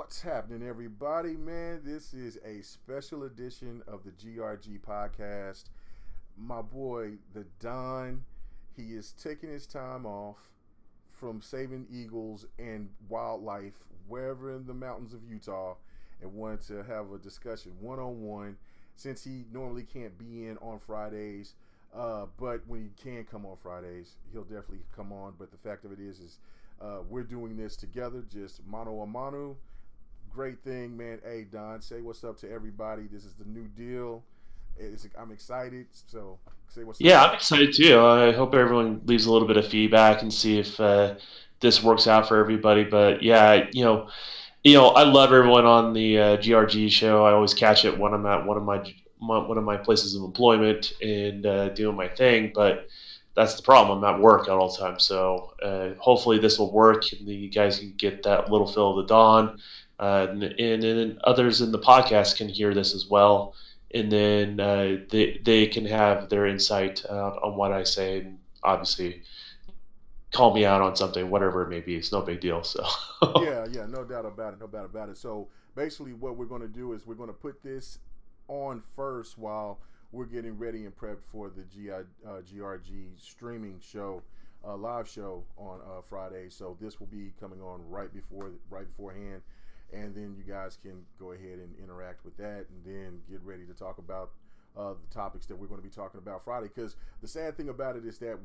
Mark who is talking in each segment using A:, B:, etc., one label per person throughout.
A: What's happening, everybody? Man, this is a special edition of the GRG podcast. My boy, the Don, he is taking his time off from saving eagles and wildlife wherever in the mountains of Utah and wanted to have a discussion one on one since he normally can't be in on Fridays. But when he can come on Fridays, he'll definitely come on. But the fact of it is we're doing this together, just mano a mano. Great thing, man. Hey, Don, say what's up to everybody. This is the new deal. I'm excited. So say what's up.
B: Yeah, I'm excited too. I hope everyone leaves a little bit of feedback and see if this works out for everybody. But yeah, I love everyone on the GRG show. I always catch it when I'm at one of my places of employment and doing my thing. But that's the problem. I'm at work at all the time. So hopefully this will work, and you guys can get that little fill of the dawn, and then others in the podcast can hear this as well, and then they can have their insight on what I say, and obviously call me out on something, whatever it may be. It's no big deal. So.
A: Yeah, no doubt about it. No doubt about it. So basically, what we're going to do is we're going to put this on first while we're getting ready and prepped for the GRG streaming show, live show on Friday. So this will be coming on right beforehand, and then you guys can go ahead and interact with that, and then get ready to talk about the topics that we're going to be talking about Friday. Because the sad thing about it is that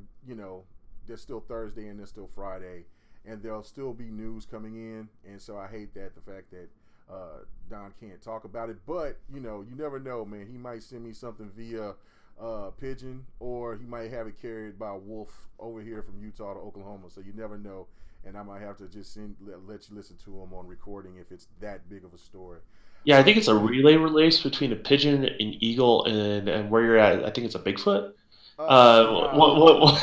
A: there's still Thursday and there's still Friday, and there'll still be news coming in, and so I hate that the fact that Don can't talk about it. But you never know, man. He might send me something via pigeon, or he might have it carried by a wolf over here from Utah to Oklahoma. So you never know, and I might have to just let you listen to him on recording if it's that big of a story.
B: Yeah, I think it's a
A: Yeah.
B: relay race between a pigeon, an eagle, and where you're at. I think it's a Bigfoot.
A: Nah.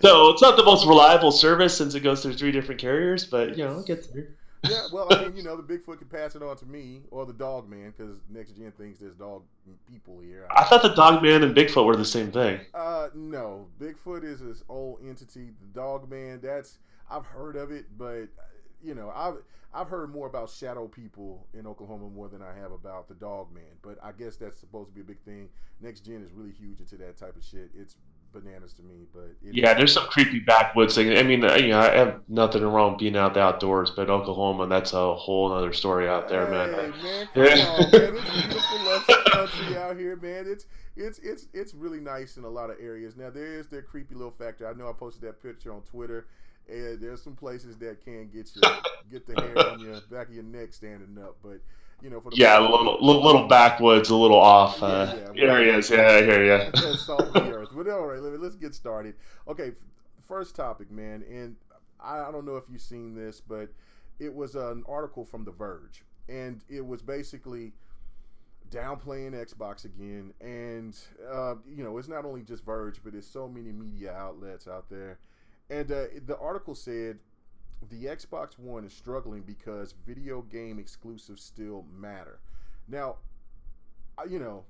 B: So it's not the most reliable service since it goes through three different carriers, but it gets there.
A: Yeah, well, I mean, the Bigfoot can pass it on to me or the dog man because next gen thinks there's dog people here.
B: I thought the dog man and Bigfoot were the same thing.
A: No, Bigfoot is this old entity. The dog man, I've heard of it, but I've heard more about shadow people in Oklahoma more than I have about the dog man. But I guess that's supposed to be a big thing. Next gen is really huge into that type of shit. It's bananas to me, but it
B: Yeah,
A: is what
B: there's
A: it
B: some
A: is.
B: creepy backwoods thing. I mean, I have nothing wrong being out the outdoors, but Oklahoma, that's a whole other story out there, man.
A: Hey man, come on, man! It's beautiful, lush
B: Yeah.
A: country out here, man. It's really nice in a lot of areas. Now there is their creepy little factor. I know I posted that picture on Twitter, and there's some places that can get the hair on your back of your neck standing up. But for the
B: Yeah, a
A: most part,
B: little backwoods, a little off
A: yeah.
B: areas. Yeah, I hear you.
A: Salt of the earth. But all right, let's get started. Okay, first topic, man, and I don't know if you've seen this, but it was an article from The Verge, and it was basically downplaying Xbox again. And it's not only just Verge, but there's so many media outlets out there. And the article said the Xbox One is struggling because video game exclusives still matter. Now, I- you know,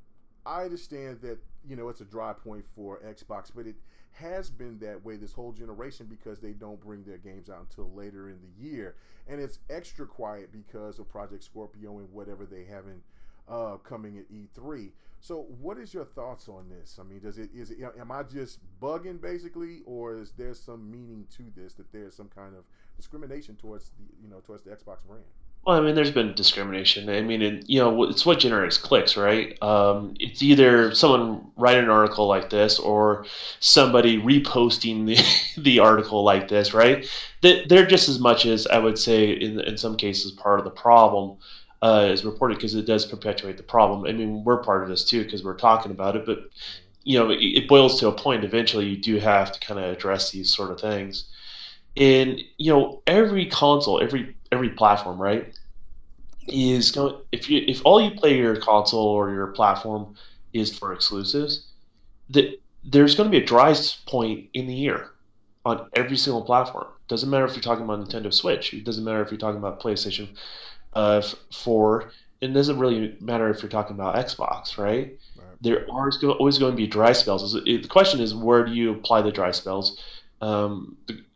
A: I understand that it's a dry point for Xbox, but it has been that way this whole generation because they don't bring their games out until later in the year, and it's extra quiet because of Project Scorpio and whatever they have in coming at E3. So, what is your thoughts on this? I mean, am I just bugging basically, or is there some meaning to this that there's some kind of discrimination towards towards the Xbox brand?
B: Well, I mean, there's been discrimination. I mean, it's what generates clicks, right? It's either someone writing an article like this or somebody reposting the article like this, right? They're just as much as I would say in some cases part of the problem is reported because it does perpetuate the problem. I mean, we're part of this too because we're talking about it, but it boils to a point. Eventually, you do have to kind of address these sort of things. And every console, every platform, right? Is going if all you play your console or your platform is for exclusives, that there's going to be a dry point in the year on every single platform. Doesn't matter if you're talking about Nintendo Switch. It doesn't matter if you're talking about PlayStation 4. It doesn't really matter if you're talking about Xbox, right?
A: Right.
B: There are always going to be dry spells. The question is, where do you apply the dry spells?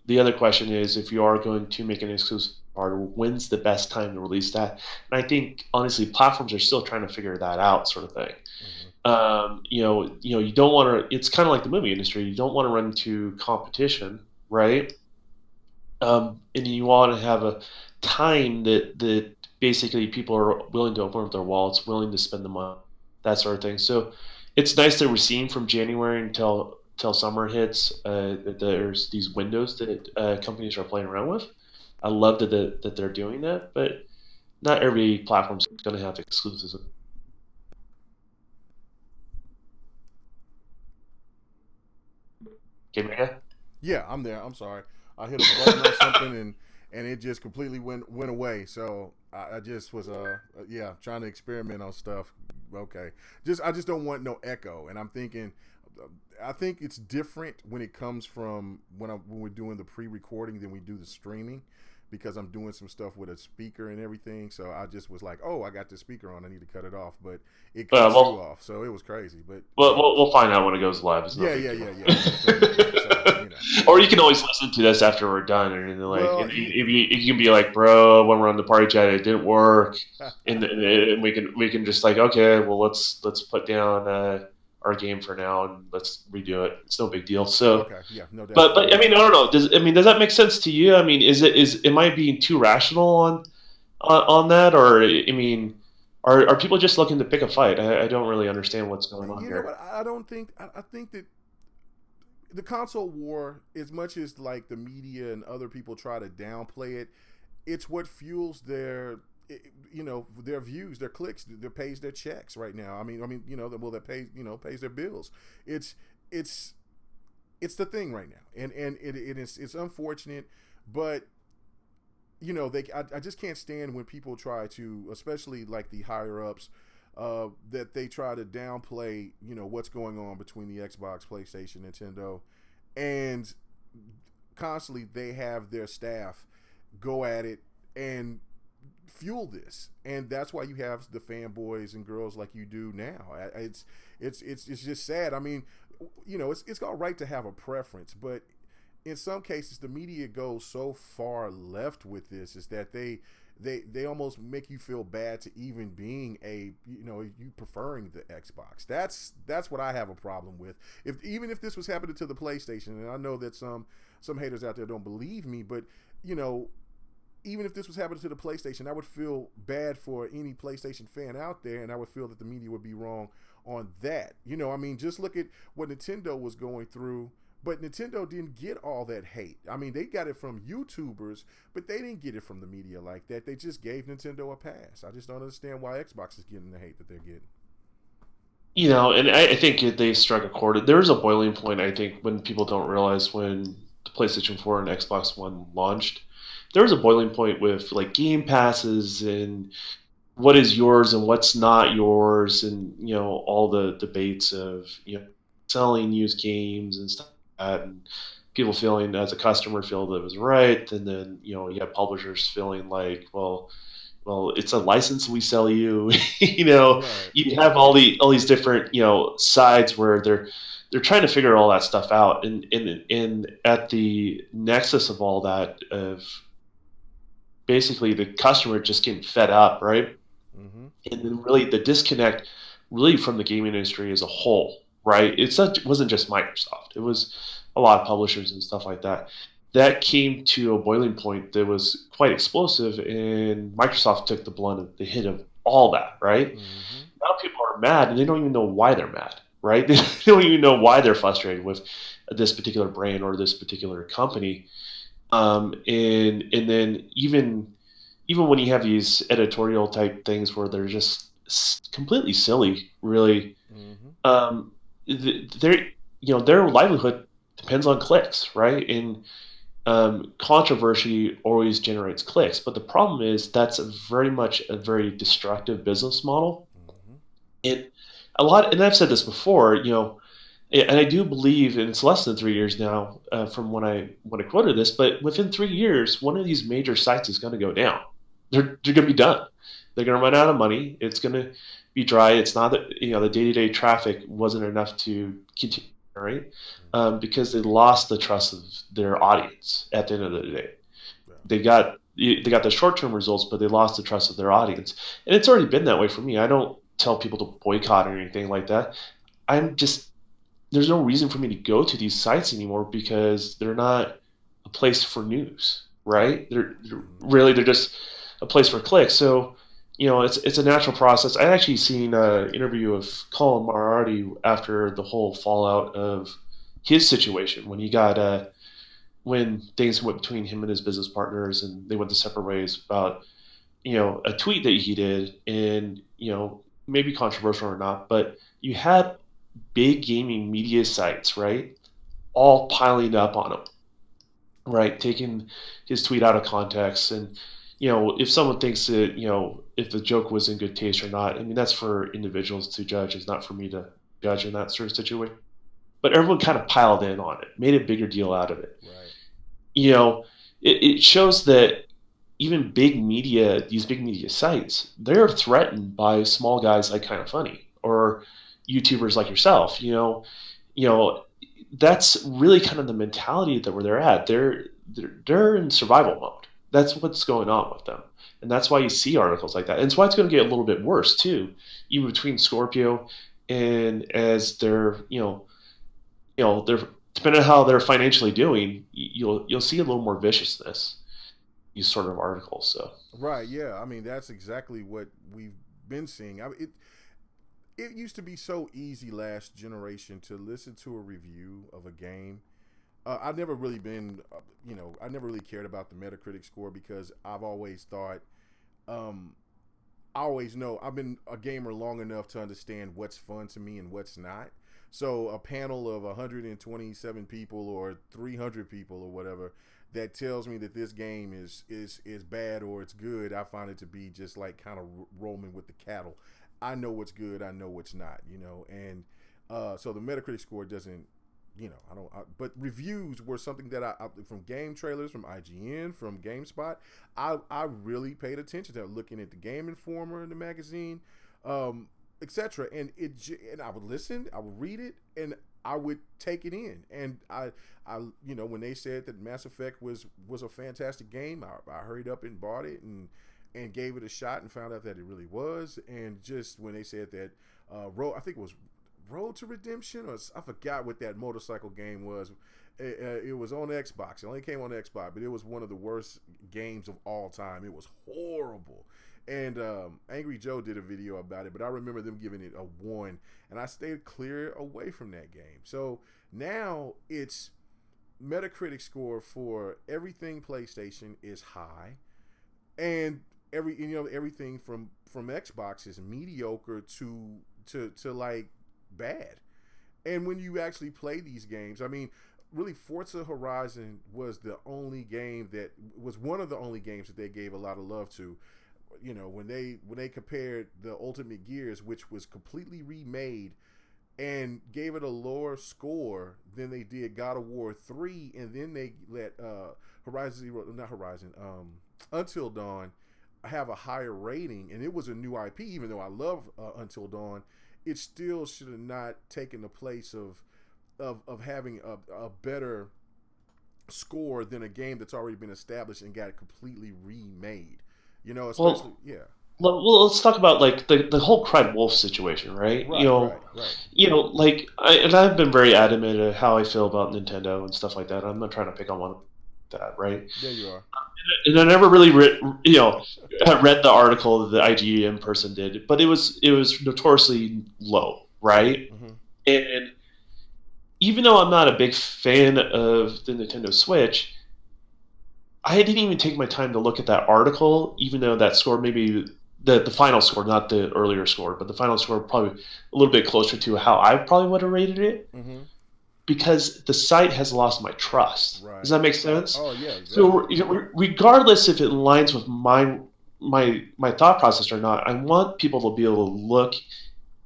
B: the other question is, if you are going to make an exclusive hardware, when's the best time to release that? And I think honestly, platforms are still trying to figure that out, sort of thing.
A: Hmm.
B: You don't want to. It's kind of like the movie industry. You don't want to run into competition, right? And you want to have a time that basically people are willing to open up their wallets, willing to spend the money, that sort of thing. So it's nice that we're seeing from January until summer hits that there's these windows that companies are playing around with. I love that they're doing that, but not every platform's going to have exclusives. Okay, Mega?
A: Yeah, I'm there. I'm sorry. I hit a button or something, and it just completely went away. So I just was yeah, trying to experiment on stuff. Okay, I just don't want no echo, and I'm thinking. I think it's different when it comes from when we're doing the pre-recording than we do the streaming, because I'm doing some stuff with a speaker and everything. So I just was like, oh, I got this speaker on. I need to cut it off, but it cuts you
B: Well,
A: off. So it was crazy. But
B: Well,
A: yeah,
B: we'll find out when it goes live. It's no
A: yeah,
B: big
A: yeah,
B: deal.
A: yeah, yeah. It's no big deal. So
B: Or you
A: it's
B: can
A: good.
B: always listen to this after we're done, and then like,
A: Well,
B: and if you can be like, bro, when we're on the party chat, it didn't work, and we can just like, okay, well, let's put down our game for now and let's redo it. It's no big deal. So,
A: okay, yeah, no doubt, no
B: but I
A: doubt.
B: mean, I don't know. Does that make sense to you? I mean, is am I being too rational on that, or I mean, are people just looking to pick a fight? I don't really understand what's going on
A: You know
B: here.
A: what? I don't think. I think that the console war, as much as like the media and other people try to downplay it, it's what fuels their their views, their clicks, that pays their checks right now. That pays pays their bills. It's it's it's the thing right now, and it's unfortunate, but I just can't stand when people try to, especially like the higher ups, that they try to downplay what's going on between the Xbox, PlayStation, Nintendo, and constantly they have their staff go at it and fuel this, and that's why you have the fanboys and girls like you do now. It's just sad. I mean, it's all right to have a preference, but in some cases the media goes so far left with this is that they almost make you feel bad to even being you preferring the Xbox. That's what I have a problem with. If even if this was happening to the PlayStation, and I know that some haters out there don't believe me, but you know even if this was happening to the PlayStation, I would feel bad for any PlayStation fan out there, and I would feel that the media would be wrong on that. I mean, just look at what Nintendo was going through. But Nintendo didn't get all that hate. I mean, they got it from YouTubers, but they didn't get it from the media like that. They just gave Nintendo a pass. I just don't understand why Xbox is getting the hate that they're getting.
B: And I think they struck a chord. There was a boiling point, I think, when people don't realize when the PlayStation 4 and Xbox One launched. There was a boiling point with like game passes and what is yours and what's not yours, and all the debates of selling used games and stuff like that, and people feeling as a customer feel that it was right, and then you have publishers feeling like, well, it's a license we sell you.
A: Right.
B: You have all these different sides where they're trying to figure all that stuff out, and at the nexus of all that, of basically the customer just getting fed up, right?
A: Mm-hmm.
B: And then really the disconnect, really from the gaming industry as a whole, right? It wasn't just Microsoft; it was a lot of publishers and stuff like that. That came to a boiling point that was quite explosive, and Microsoft took the blunt of the hit of all that, right?
A: Mm-hmm.
B: Now people are mad, and they don't even know why they're mad, right? They don't even know why they're frustrated with this particular brand or this particular company. And then even when you have these editorial type things where they're just completely silly, really,
A: Mm-hmm.
B: um, their their livelihood depends on clicks, right? And controversy always generates clicks, but the problem is that's very much a very destructive business model.
A: Mm-hmm.
B: And a lot, and I've said this before, and I do believe, and it's less than 3 years now from when I quoted this, but within 3 years, one of these major sites is going to go down. They're going to be done. They're going to run out of money. It's going to be dry. It's not that the day to day traffic wasn't enough to continue. right?
A: Mm-hmm.
B: Because they lost the trust of their audience at the end of the day.
A: Yeah.
B: They got the short term results, but they lost the trust of their audience, and it's already been that way for me. I don't tell people to boycott or anything like that. I'm just there's no reason for me to go to these sites anymore because they're not a place for news, right?
A: Mm-hmm.
B: They're just a place for clicks. So, it's a natural process. I actually seen an interview of Colin Moriarty after the whole fallout of his situation when he got when things went between him and his business partners and they went to separate ways about a tweet that he did and maybe controversial or not, but you had big gaming media sites, right? All piling up on him, right? Taking his tweet out of context. And, if someone thinks that, if the joke was in good taste or not, I mean, that's for individuals to judge. It's not for me to judge in that sort of situation. But everyone kind of piled in on it, made a bigger deal out of it.
A: Right.
B: You know, it shows that even these big media sites, they're threatened by small guys like Kind of Funny or YouTubers like yourself. You know, that's really kind of the mentality that where they're at. They're in survival mode. That's what's going on with them, and that's why you see articles like that. And it's why it's going to get a little bit worse too, even between Scorpio and as they're depending on how they're financially doing, you'll see a little more viciousness. These sort of articles. So
A: Right. Yeah. I mean, that's exactly what we've been seeing. It used to be so easy last generation to listen to a review of a game. I've never really been, I never really cared about the Metacritic score because I've always thought, um, I always know I've been a gamer long enough to understand what's fun to me and what's not. So a panel of 127 people or 300 people or whatever that tells me that this game is bad or it's good, I find it to be just like kind of roaming with the cattle. I know what's good, I know what's not, and so the Metacritic score doesn't, I don't. But reviews were something that from game trailers, from IGN, from GameSpot. I really paid attention to looking at the Game Informer in the magazine, etc. And I would listen, I would read it, and I would take it in. And when they said that Mass Effect was a fantastic game, I hurried up and bought it and gave it a shot and found out that it really was. And just when they said that, I think it was Road to Redemption, or I forgot what that motorcycle game was. It was on Xbox. It only came on Xbox, but it was one of the worst games of all time. It was horrible. And Angry Joe did a video about it, but I remember them giving it a 1, and I stayed clear away from that game. So now it's Metacritic score for everything PlayStation is high, and everything from Xbox is mediocre to like bad. And when you actually play these games, I mean, really, Forza Horizon was one of the only games that they gave a lot of love to. When they compared the Ultimate Gears, which was completely remade, and gave it a lower score than they did God of War 3, and then they let Horizon Zero, not Horizon, Until Dawn have a higher rating, and it was a new IP. Even though I love Until Dawn, it still should have not taken the place of having a better score than a game that's already been established and got it completely remade. Especially
B: well,
A: yeah.
B: let's talk about like the whole Cried Wolf situation, right?
A: Right, right, right.
B: Like I've been very adamant of how I feel about Nintendo and stuff like that. I'm not trying to pick on one of that, right?
A: There you are.
B: And I never really read the article that the IGN person did, but it was notoriously low, right?
A: Mm-hmm.
B: And even though I'm not a big fan of the Nintendo Switch, I didn't even take my time to look at that article, even though that score maybe the final score, not the earlier score, but the final score probably a little bit closer to how I probably would have rated it
A: Mm-hmm.
B: because the site has lost my trust. Does
A: Right.
B: that make sense?
A: Oh yeah,
B: So
A: definitely.
B: regardless if it aligns with my thought process or not, I want people to be able to look,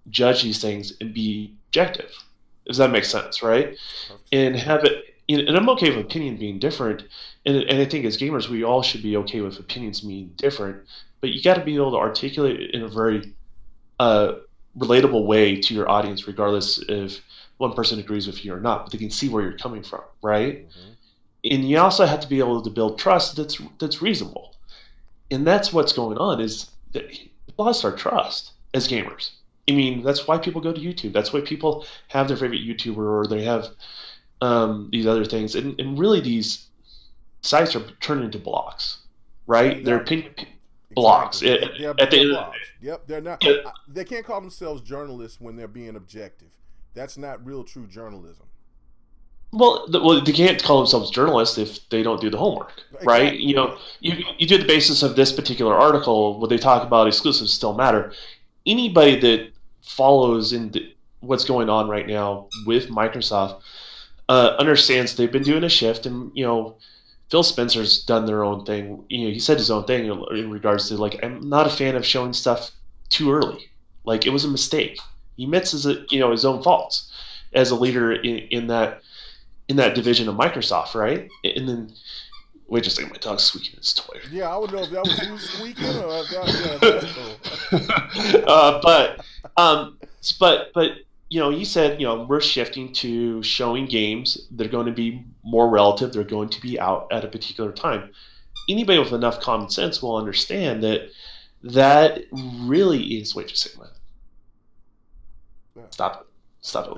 B: judge these things, and be objective. Does that make sense, right?
A: Perfect sense.
B: And have it. And I'm okay with opinion being different, and I think as gamers we all should be okay with opinions being different. But you got to be able to articulate it in a very uh, relatable way to your audience, regardless of one person agrees with you or not, but they can see where you're coming from, right?
A: Mm-hmm.
B: And you also have to be able to build trust that's reasonable. And that's what's going on is that we lost our trust as gamers. I mean, that's why people go to YouTube. That's why people have their favorite YouTuber or they have these other things. And really, these sites are turning into blogs, right? They're opinion blogs.
A: Exactly.
B: At the
A: They're
B: end of
A: blogs. Yep. They're not.
B: the day,
A: They can't call themselves journalists when they're being objective. That's not real, true journalism.
B: well, they can't call themselves journalists if they don't do the homework, right?
A: Exactly.
B: You do the basis of this particular article. What they talk about exclusives still matter. Anybody that follows in what's going on right now with Microsoft understands they've been doing a shift, and Phil Spencer's done their own thing. He said his own thing in regards to like, I'm not a fan of showing stuff too early. Like it was a mistake. He admits his own faults as a leader in that division of Microsoft, right? And then wait just a second, my dog's squeaking his toy.
A: Yeah, I would know if that was you squeaking or if that's cool.
B: But he said, we're shifting to showing games. They're going to be more relative. They're going to be out at a particular time. Anybody with enough common sense will understand that really is. Wait just a second. Stop it. Stop it.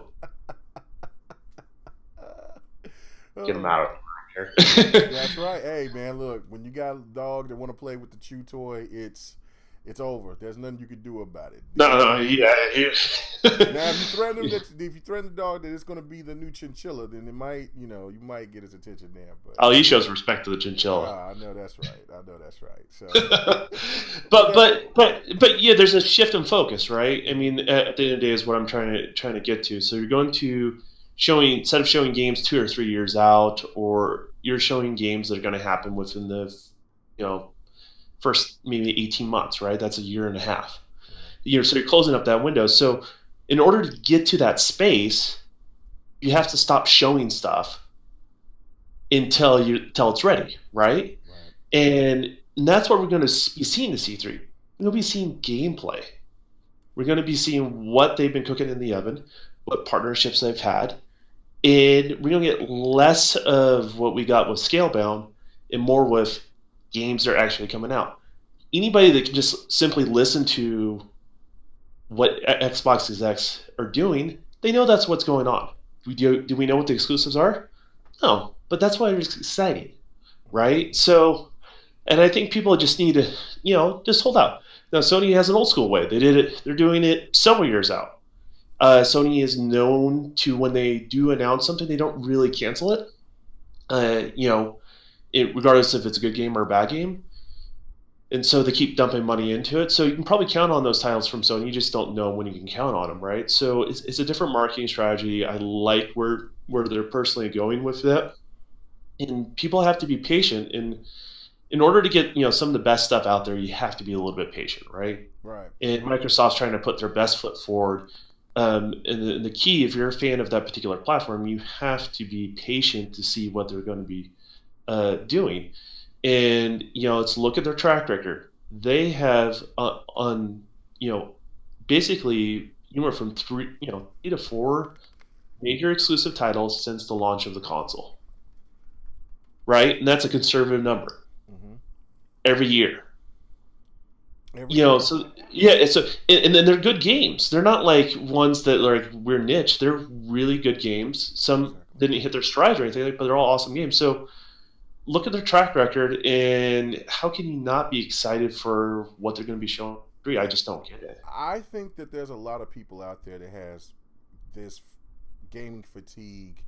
B: Get him out of here.
A: That's right. Hey, man, look, when you got a dog that want to play with the chew toy, it's over. There's nothing you can do about it.
B: No, yeah.
A: Now, if you threaten the dog that it's going to be the new chinchilla, then it might, you might get his attention there. But
B: he shows respect to the chinchilla.
A: I know that's right. So,
B: but yeah, there's a shift in focus, right? I mean, at the end of the day, is what I'm trying to get to. So you're going to instead of showing games 2 or 3 years out, or you're showing games that are going to happen within the first maybe 18 months, right? That's a year and a half. So you're closing up that window. So in order to get to that space, you have to stop showing stuff until it's ready, right? And that's what we're going to be seeing this E3. We're going to be seeing gameplay. We're going to be seeing what they've been cooking in the oven, what partnerships they've had, and we're going to get less of what we got with Scalebound and more with games that are actually coming out. Anybody that can just simply listen to what Xbox execs are doing, they know that's what's going on. Do we know what the exclusives are? No, but that's why it's exciting, right? So, and I think people just need to, just hold out. Now, Sony has an old school way. They're doing it several years out. Sony is known to, when they do announce something, they don't really cancel it. Regardless if it's a good game or a bad game. And so they keep dumping money into it. So you can probably count on those titles from Sony. You just don't know when you can count on them, right? So it's a different marketing strategy. I like where they're personally going with that. And people have to be patient. And in order to get some of the best stuff out there, you have to be a little bit patient, right?
A: Right.
B: And Microsoft's trying to put their best foot forward. And the key, if you're a fan of that particular platform, you have to be patient to see what they're going to be doing. And let's look at their track record. They have basically anywhere from 3 to 4 major exclusive titles since the launch of the console, right? And that's a conservative number. Every year. So yeah, and then they're good games. They're not like ones that are like we're niche. They're really good games. Some didn't hit their strides or anything, but they're all awesome games. So look at their track record, and how can you not be excited for what they're going to be showing? I just don't get it.
A: I think that there's a lot of people out there that has this gaming fatigue,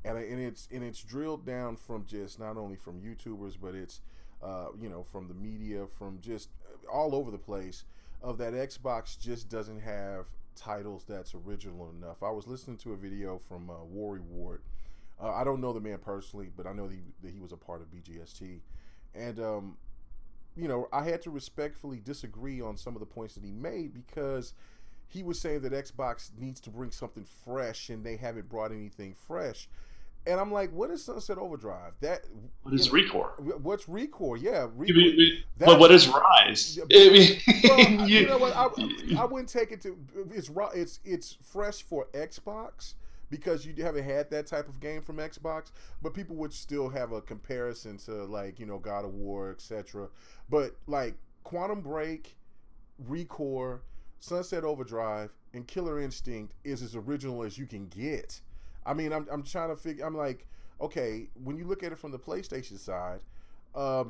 A: and it's drilled down from just not only from YouTubers, but it's from the media, from just all over the place, of that Xbox just doesn't have titles that's original enough. I was listening to a video from Worry Ward. I don't know the man personally, but I know that he was a part of BGST. And, I had to respectfully disagree on some of the points that he made, because he was saying that Xbox needs to bring something fresh, and they haven't brought anything fresh. And I'm like, what is Sunset Overdrive?
B: What is Recore?
A: What's Recore? Yeah,
B: Recore. But what is Rise?
A: You know what? I wouldn't take it to it's fresh for Xbox, because you haven't had that type of game from Xbox, but people would still have a comparison to like, you know, God of War, etc. But like Quantum Break, Recore, Sunset Overdrive, and Killer Instinct is as original as you can get. I mean, I'm trying to figure. I'm like, okay, when you look at it from the PlayStation side,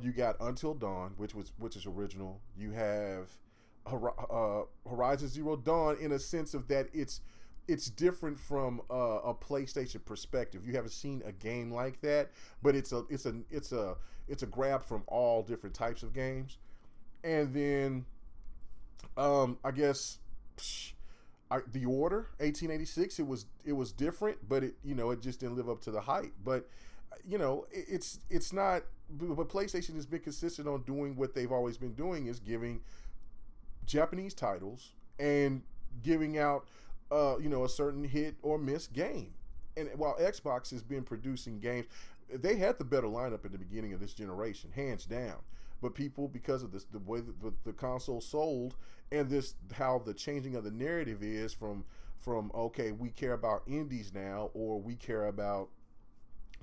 A: you got Until Dawn, which is original. You have Horizon Zero Dawn in a sense of that it's different from a PlayStation perspective. You haven't seen a game like that, but it's a grab from all different types of games. And then I guess the Order 1886. It was different, but it just didn't live up to the hype. But it's not. But PlayStation has been consistent on doing what they've always been doing, is giving Japanese titles and giving out a certain hit or miss game. And while Xbox has been producing games, they had the better lineup in the beginning of this generation, hands down. But people, because of this, the way that the console sold, and this how the changing of the narrative is from okay, we care about indies now, or we care about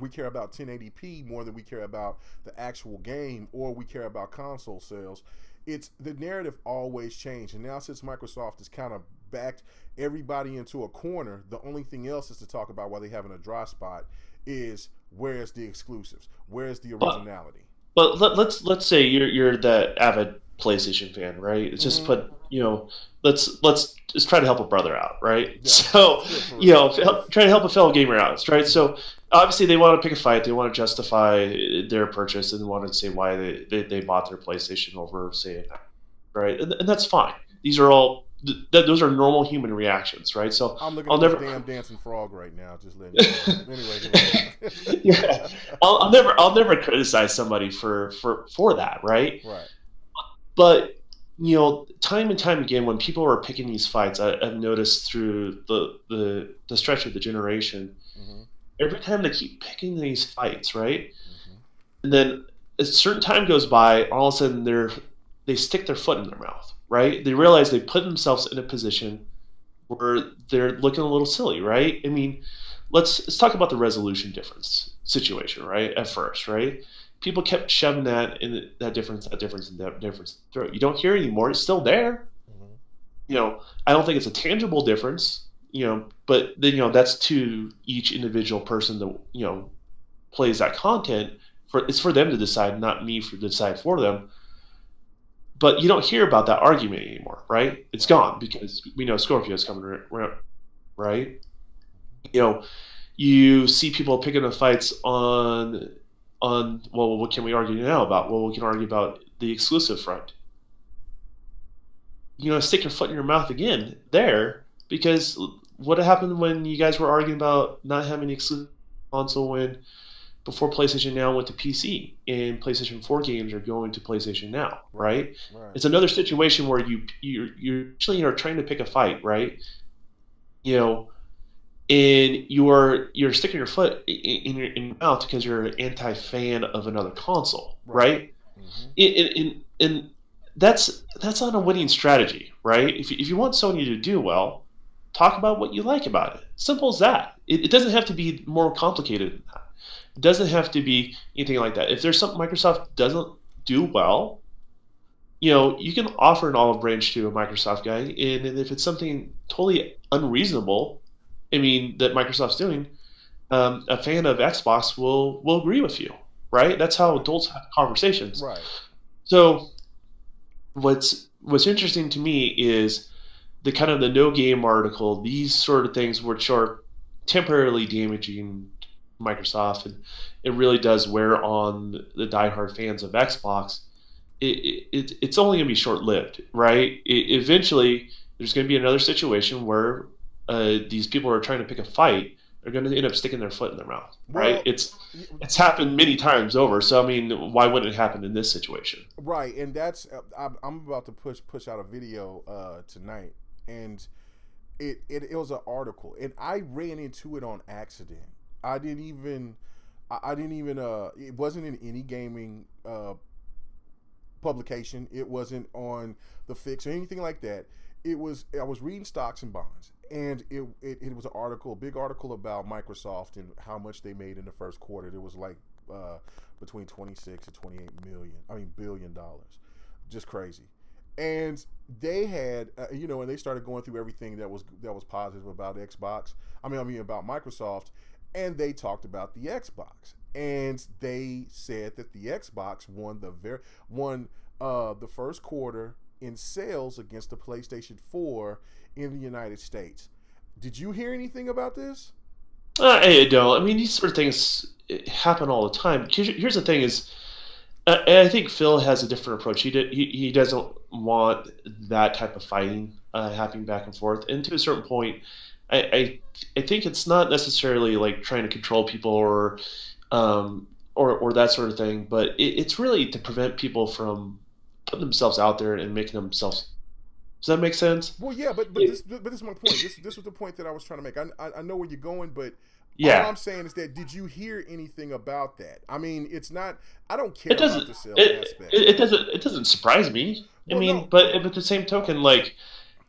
A: 1080p more than we care about the actual game, or we care about console sales. It's the narrative always changed, and now since Microsoft has kind of backed everybody into a corner, the only thing else is to talk about while they're having a dry spot is where's the exclusives, where's the originality.
B: But let's say you're that avid PlayStation fan, right? It's just put let's just try to help a brother out, right?
A: Yeah.
B: So try to help a fellow gamer out, right? So obviously they want to pick a fight, they want to justify their purchase, and they want to say why they bought their PlayStation over, say, right? And that's fine. These are all those are normal human reactions, right? So
A: I'm looking at this damn dancing frog right now, just letting you know. Anyway.
B: Yeah, I'll never criticize somebody for that, right?
A: Right.
B: But time and time again, when people are picking these fights, I've noticed through the stretch of the generation, every time they keep picking these fights, right? And then a certain time goes by, all of a sudden they stick their foot in their mouth, right? They realize they put themselves in a position where they're looking a little silly, right? I mean, let's talk about the resolution difference situation, right? At first, right? People kept shoving that difference through. You don't hear it anymore. It's still there. I don't think it's a tangible difference, but then, that's to each individual person that, plays that content. It's for them to decide, not me to decide for them. But you don't hear about that argument anymore, right? It's gone because we know Scorpio is coming around, right? You see people picking the fights on well, what can we argue now about? Well, we can argue about the exclusive front. Stick your foot in your mouth again there, because what happened when you guys were arguing about not having the exclusive console before PlayStation Now went to PC and PlayStation 4 games are going to PlayStation Now, right? It's another situation where you're actually trying to pick a fight, right? And you're sticking your foot in your mouth because you're an anti-fan of another console, right? And that's not a winning strategy, right? If you want Sony to do well, talk about what you like about it. Simple as that. It doesn't have to be more complicated than that. It doesn't have to be anything like that. If there's something Microsoft doesn't do well, you can offer an olive branch to a Microsoft guy, and if it's something totally unreasonable, that Microsoft's doing, a fan of Xbox will agree with you, right? That's how adults have conversations.
A: Right.
B: So what's interesting to me is the kind of the no game article, these sort of things which are temporarily damaging Microsoft, and it really does wear on the diehard fans of Xbox. It's only going to be short-lived, right? Eventually, there's going to be another situation where these people who are trying to pick a fight are going to end up sticking their foot in their mouth, right? It's happened many times over. So why wouldn't it happen in this situation?
A: Right, and that's I'm about to push out a video tonight, and it was an article, and I ran into it on accident. I didn't even it wasn't in any gaming publication. It wasn't on the Fix or anything like that. I was reading stocks and bonds, and it was an article, a big article about Microsoft and how much they made in the first quarter. It was like uh, between 26 and 28 million. I mean $1 billion, just crazy. And they had, and they started going through everything that was positive about Xbox. I mean about Microsoft, and they talked about the Xbox, and they said that the Xbox won the first quarter in sales against the PlayStation 4 in the United States. Did you hear anything about this?
B: I don't. I mean, these sort of things happen all the time. Here's the thing: is I think Phil has a different approach. He doesn't want that type of fighting happening back and forth. And to a certain point, I, I I think it's not necessarily like trying to control people um, or that sort of thing, but it's really to prevent people from putting themselves out there and making themselves. Does that make sense?
A: Well, yeah,
B: It,
A: but this is my point. This was the point that I was trying to make. I know where you're going, but all
B: yeah,
A: I'm saying is that did you hear anything about that? I mean, it's not. I don't
B: it
A: care
B: doesn't
A: about the sales
B: it,
A: aspect.
B: it doesn't surprise me. I
A: Well,
B: mean,
A: no.
B: but the same token, like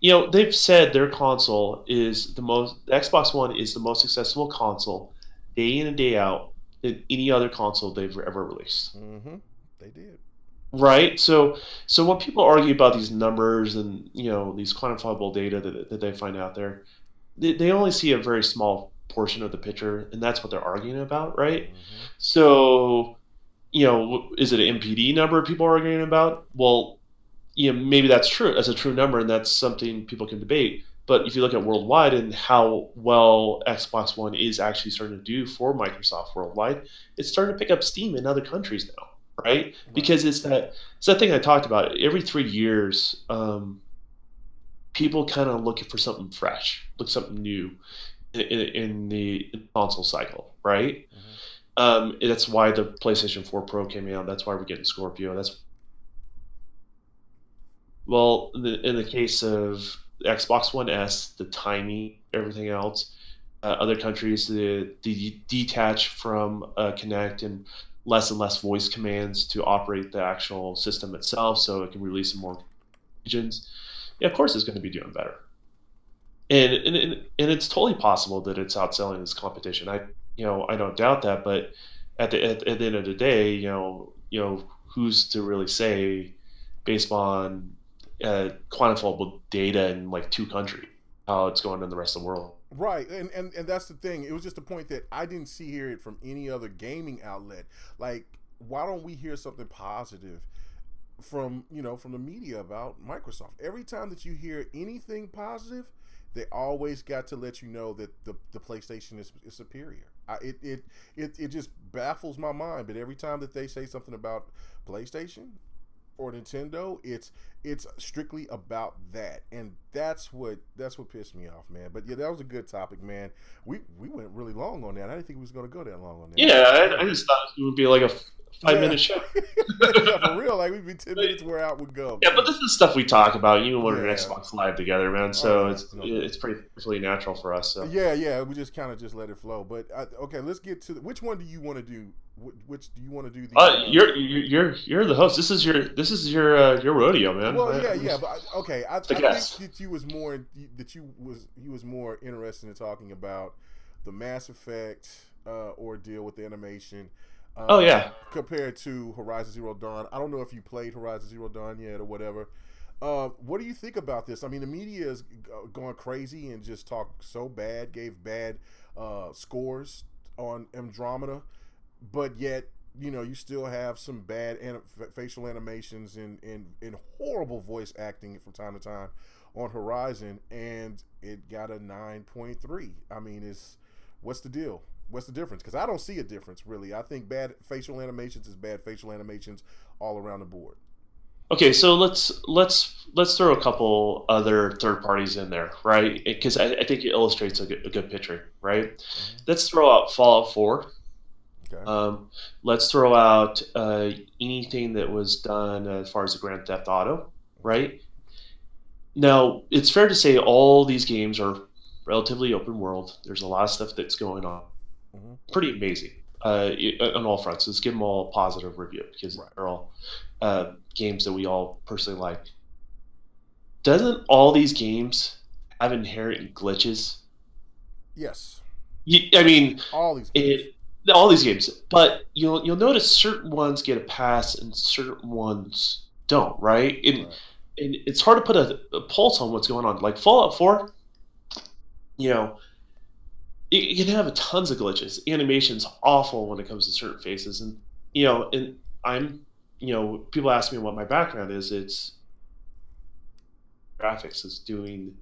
B: they've said their console is the Xbox One is the most accessible console day in and day out than any other console they've ever released.
A: Mm-hmm. They did.
B: Right? So when people argue about these numbers and these quantifiable data that they find out there, they only see a very small portion of the picture, and that's what they're arguing about, right?
A: Mm-hmm.
B: So, is it an MPD number people are arguing about? Well, maybe that's true. That's a true number, and that's something people can debate. But if you look at worldwide and how well Xbox One is actually starting to do for Microsoft worldwide, it's starting to pick up steam in other countries now, right?
A: Right.
B: Because it's that thing I talked about. Every 3 years, people kind of looking for something fresh, look something new in the console cycle, right?
A: Mm-hmm.
B: That's why the PlayStation 4 Pro came out. That's why we're getting Scorpio. That's Well, in the case of Xbox One S, the timing, everything else, other countries the detach from Connect and less voice commands to operate the actual system itself, so it can release in more regions. Yeah, of course, it's going to be doing better, and it's totally possible that it's outselling its competition. I don't doubt that, but at the end of the day, who's to really say based on quantifiable data in like two countries how it's going in the rest of the world?
A: Right, and that's the thing. It was just a point that I didn't hear it from any other gaming outlet. Like, why don't we hear something positive from from the media about Microsoft? Every time that you hear anything positive, they always got to let you know that the PlayStation is superior. It just baffles my mind. But every time that they say something about PlayStation or Nintendo, it's strictly about that, and that's what pissed me off, man. But yeah, that was a good topic, man. We went really long on that. I didn't think we was gonna go that long on that. That
B: Yeah,
A: was
B: I
A: great.
B: just thought it would be like a 5 minute
A: Yeah,
B: show.
A: yeah, for real. Like we'd be 10 minutes where out would go
B: Yeah, but
A: too.
B: this is stuff we talk about even when we're in
A: Yeah.
B: Xbox Live together, man.
A: Oh
B: So
A: yeah.
B: it's
A: No doubt.
B: it's pretty natural for us. So
A: Yeah, yeah. We just kind of just let it flow. But okay, let's get to which one do you want to do? Which do you want to do the?
B: you're the host. This is your rodeo, man.
A: Well, yeah,
B: I'm
A: yeah,
B: just,
A: but okay,
B: it's a
A: I think
B: guess.
A: that he was more interested in talking about the Mass Effect ordeal with the animation
B: Oh
A: uh,
B: yeah.
A: compared to Horizon Zero Dawn. I don't know if you played Horizon Zero Dawn yet or whatever. What do you think about this? I mean, the media is going crazy and just talked so bad, gave bad scores on Andromeda, but yet you still have some bad facial animations and horrible voice acting from time to time on Horizon, and it got a 9.3. I mean, it's what's the deal? What's the difference? Because I don't see a difference really. I think bad facial animations is bad facial animations all around the board.
B: Okay, so let's throw a couple other third parties in there, right? Because I think it illustrates a good picture, right?
A: Mm-hmm.
B: Let's throw out Fallout 4.
A: Okay.
B: Um, let's throw out anything that was done as far as the Grand Theft Auto,
A: Okay.
B: right? Now, it's fair to say all these games are relatively open world. There's a lot of stuff that's going on.
A: Mm-hmm.
B: Pretty amazing on all fronts. Let's give them all a positive review because
A: Right.
B: they're all games that we all personally like. doesn't all these games have inherent glitches?
A: Yes,
B: I mean,
A: all these games.
B: it all these games, but you'll notice certain ones get a pass and certain ones don't, right?
A: Right.
B: And it's hard to put a pulse on what's going on. Like Fallout 4, you know, it can have tons of glitches. Animation's awful when it comes to certain faces, and I'm, people ask me what my background is. It's graphics, is doing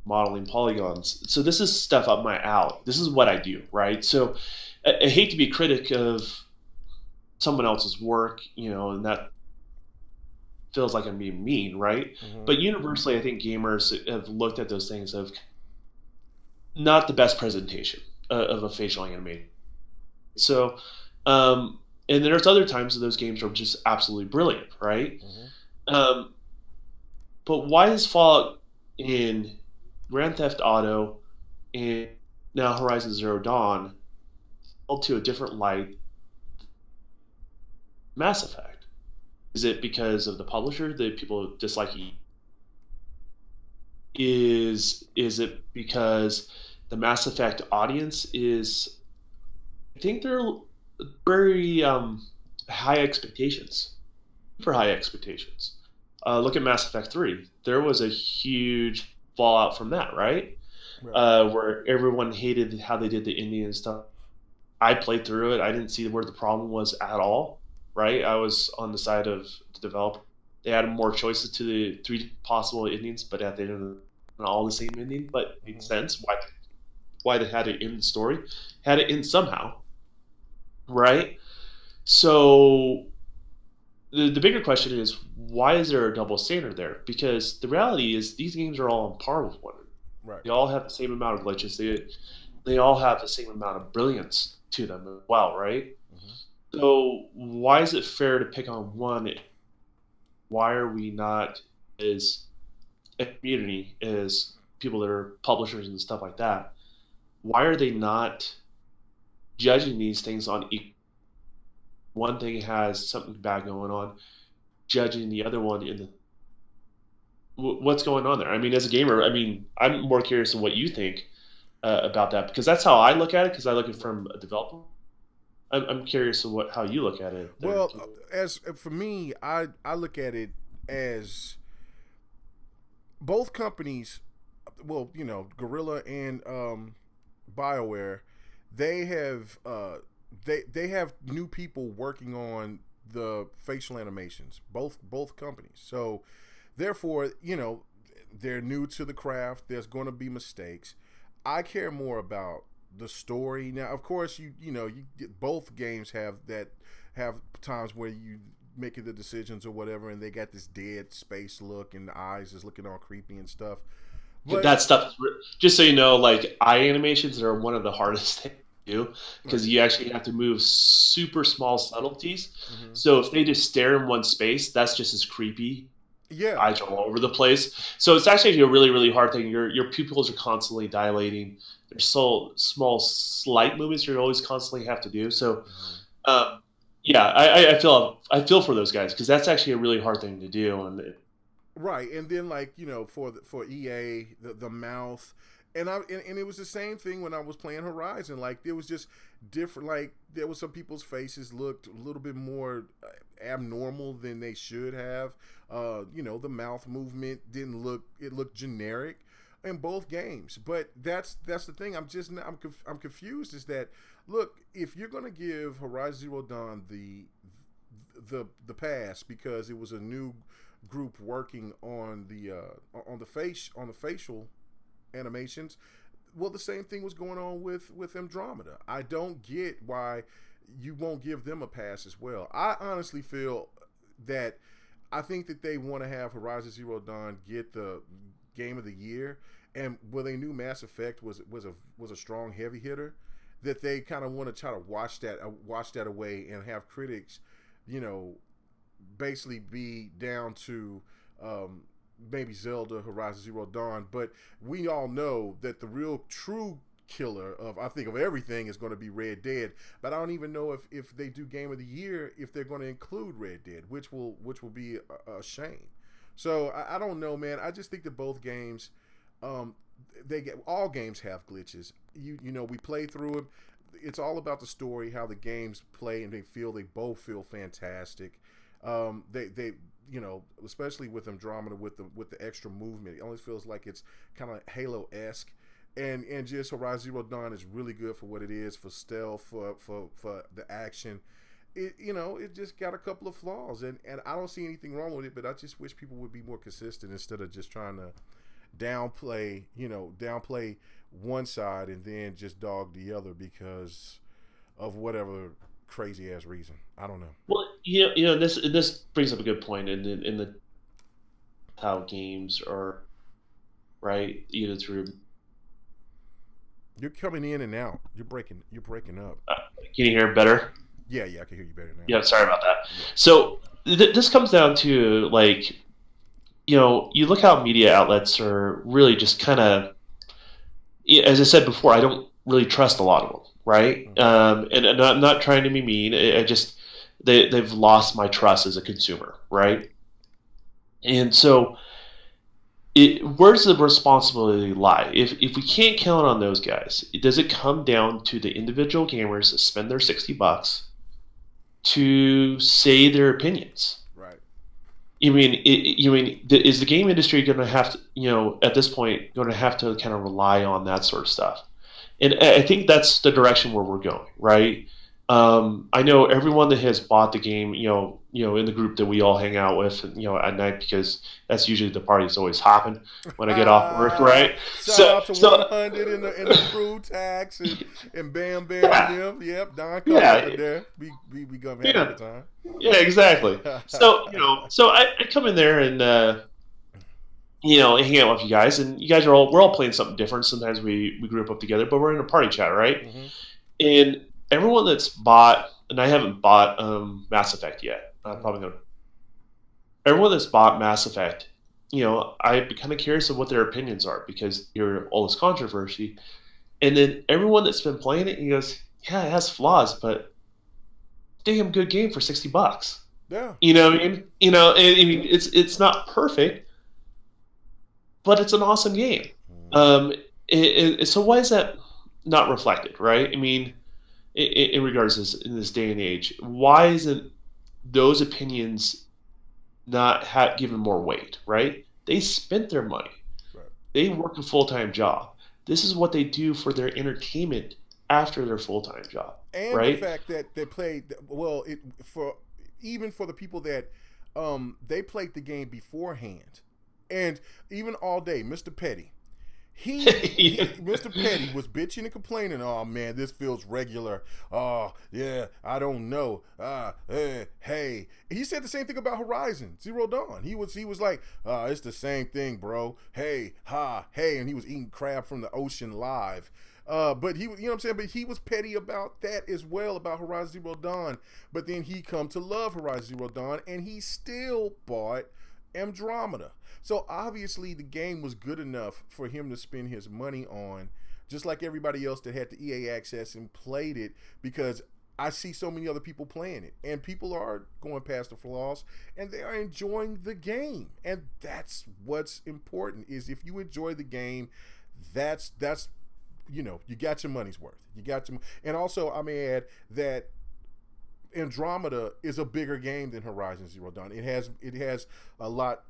B: modeling polygons. So this is stuff up my alley. This is what I do, right? So I hate to be a critic of someone else's work, and that feels like I'm being mean, right?
A: Mm-hmm.
B: But universally, I think gamers have looked at those things of not the best presentation of a facial animation. So, and there's other times that those games are just absolutely brilliant, right?
A: Mm-hmm.
B: Um, but why is Fallout in Grand Theft Auto and now Horizon Zero Dawn held to a different light Mass Effect? Is it because of the publisher that people dislike? Is it because the Mass Effect audience is? I think they're very high expectations, super high expectations. Look at Mass Effect 3. There was a huge fallout from that, right?
A: Right.
B: Where everyone hated how they did the Indian stuff. I played through it. I didn't see where the problem was at all, right? I was on the side of the developer. They added more choices to the three possible endings, but at the end of the not all the same ending, but it made
A: Mm-hmm.
B: sense why they had it in the story, had it in somehow, right? So the bigger question is why is there a double standard there? Because the reality is these games are all on par with one another.
A: Right.
B: They all have the same amount of glitches. They all have the same amount of brilliance to them as well, right?
A: Mm-hmm.
B: So why is it fair to pick on one? Why are we not, as a community, as people that are publishers and stuff like that? Why are they not judging these things on one thing has something bad going on, judging the other one in the what's going on there? I mean, as a gamer, I mean, I'm more curious of what you think about that because that's how I look at it. Because I look at it from a developer. I'm curious of how you look at it there.
A: Well, as for me, I look at it as both companies. Well, Gorilla and BioWare, they have they have new people working on the facial animations. Both companies. So therefore, they're new to the craft. There's going to be mistakes. I care more about the story. Now, of course, you both games have times where you making the decisions or whatever, and they got this dead space look, and the eyes is looking all creepy and stuff. But
B: That stuff, just so you know, like eye animations are one of the hardest things to do
A: right.
B: because you actually have to move super small subtleties.
A: Mm-hmm.
B: So if they just stare in one space, that's just as creepy.
A: Yeah.
B: Eyes are all over the place. So it's actually a really, really hard thing. Your pupils are constantly dilating. There's so small, slight movements you always constantly have to do. So,
A: Mm-hmm.
B: um, yeah, I feel for those guys because that's actually a really hard thing to do. And
A: Right, and then like for EA the mouth, and it was the same thing when I was playing Horizon. Like there was just different. Like there was some people's faces looked a little bit more abnormal than they should have. The mouth movement didn't look. It looked generic in both games. But that's the thing. I'm confused. Is that look, if you're gonna give Horizon Zero Dawn the pass because it was a new group working on the facial animations. Well, the same thing was going on with Andromeda. I don't get why you won't give them a pass as well. I honestly feel that I think that they want to have Horizon Zero Dawn get the game of the year, and where they knew Mass Effect was a strong heavy hitter, that they kind of want to try to wash that away and have critics, you know, basically be down to maybe Zelda Horizon Zero Dawn. But we all know that the real true killer of everything is going to be Red Dead. But I don't even know if they do Game of the Year if they're going to include Red Dead, which will be a shame. So I don't know, man. I just think that both games, um, they get all games have glitches. We play through it. It's all about the story, how the games play, and they both feel fantastic. They especially with Andromeda with the extra movement, it always feels like it's kind of Halo esque. And just Horizon Zero Dawn is really good for what it is, for stealth, for the action. It just got a couple of flaws, and I don't see anything wrong with it, but I just wish people would be more consistent instead of just trying to downplay one side and then just dog the other because of whatever crazy ass reason. I don't know.
B: Well, this brings up a good point in the how games are right either through.
A: You're coming in and out. You're breaking up.
B: Can you hear better?
A: Yeah, yeah, I can hear you better now.
B: Yeah, sorry about that.
A: Yeah.
B: So this comes down to like, you look how media outlets are really just kind of, as I said before, I don't really trust a lot of them, right? And I'm not trying to be mean. I just they've lost my trust as a consumer, right? And so, where's the responsibility lie? If we can't count on those guys, does it come down to the individual gamers that spend their $60 to say their opinions?
A: Right.
B: Is the game industry going to have to, at this point, going to have to kind of rely on that sort of stuff? And I think that's the direction where we're going, right? I know everyone that has bought the game, in the group that we all hang out with, at night, because that's usually the party's always hopping when I get off work, right?
A: Shout out to 100 in the crew tax and Bam Bam.
B: Yeah.
A: Yep, Don comes over there. We gonna have a good time.
B: Yeah, exactly. So I come in there and hang out with you guys, and you guys we're all playing something different. Sometimes we group up together, but we're in a party chat, right?
A: Mm-hmm.
B: And everyone that's bought, and I haven't bought Mass Effect yet. I'm probably gonna. Everyone that's bought Mass Effect, I'd be kind of curious of what their opinions are because you're all this controversy, and then everyone that's been playing it, he goes, "Yeah, it has flaws, but damn good game for $60."
A: Yeah.
B: You know what I mean? It's not perfect, but it's an awesome game. So why is that not reflected, right? I mean, in regards to in this day and age, why isn't those opinions not given more weight, right? They spent their money.
A: Right.
B: They work a full-time job. This is what they do for their entertainment after their full-time job,
A: and
B: right?
A: the fact that they played well, even for the people that they played the game beforehand, and even all day, Mr. Petty. Mr. Petty was bitching and complaining. Oh man, this feels regular. Oh yeah, I don't know. Hey. He said the same thing about Horizon Zero Dawn. He was like, it's the same thing, bro. Hey, hey, and he was eating crab from the ocean live. But he, what I'm saying? But he was petty about that as well, about Horizon Zero Dawn. But then he come to love Horizon Zero Dawn, and he still bought Andromeda. So obviously the game was good enough for him to spend his money on, just like everybody else that had the EA access and played it, because I see so many other people playing it, and people are going past the flaws and they are enjoying the game. And that's what's important, is if you enjoy the game, that's you got your money's worth. And also I may add that Andromeda is a bigger game than Horizon Zero Dawn. It has a lot,